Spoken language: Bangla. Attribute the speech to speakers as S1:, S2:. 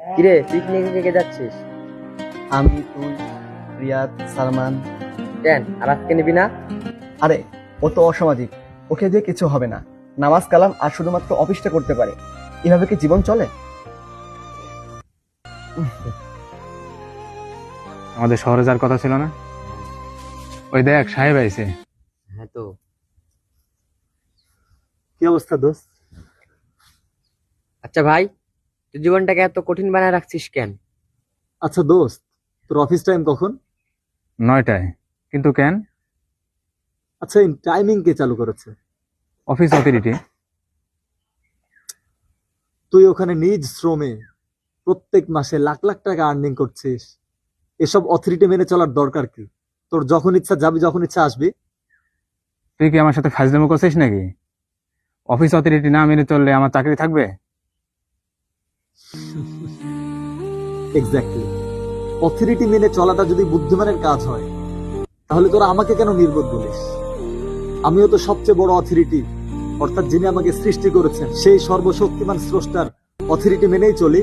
S1: কিরে, পিকনিকে কে কে যাচ্ছিস?
S2: আমি, তুই, রিয়াদ, সালমান।
S1: কেন, আর আজকে নিবি না?
S2: আরে, ও তো অসামাজিক, ওকে দিয়ে কিছু হবে না। নামাজ কালাম আর শুধুমাত্র অফিসটা করতে পারে। এভাবে কি জীবন চলে?
S3: আমাদের শহরে যাওয়ার কথা ছিল না? ওই দেখ সাহেব আইছে।
S1: হ্যাঁ তো।
S2: কি অবস্থা দোস্ত?
S1: আচ্ছা ভাই, তুই জীবনটাকে এত কঠিন বানায় রাখছিস কেন?
S2: আচ্ছা দোস্ত, তোর অফিস টাইম কখন?
S3: 9টায়। কিন্তু কেন?
S2: আচ্ছা, এই টাইমিং কে চালু করেছে?
S3: Office authority.
S2: তুই ওখানে নিজ শ্রমে প্রত্যেক মাসে লাখ লাখ টাকা আর্নিং করছিস, এসব অথরিটি মেনে চলার দরকার কি? তোর যখন ইচ্ছা যাবি, যখন ইচ্ছা আসবি।
S3: তুই কি আমার সাথে ফাজলামো করছিস নাকি? অফিস অথরিটি না মেনে চললে আমার চাকরি থাকবে?
S2: এক্স্যাক্টলি। অথরিটি মেনে চলাটা যদি বুদ্ধিমানের কাজ হয়, তাহলে তোরা আমাকে কেন নির্বোধ বলিস? আমিও তো সবচেয়ে বড় অথরিটি, অর্থাৎ যিনি আমাকে সৃষ্টি করেছেন সেই সর্বশক্তিমান স্রষ্টার অথরিটি মেনেই চলি।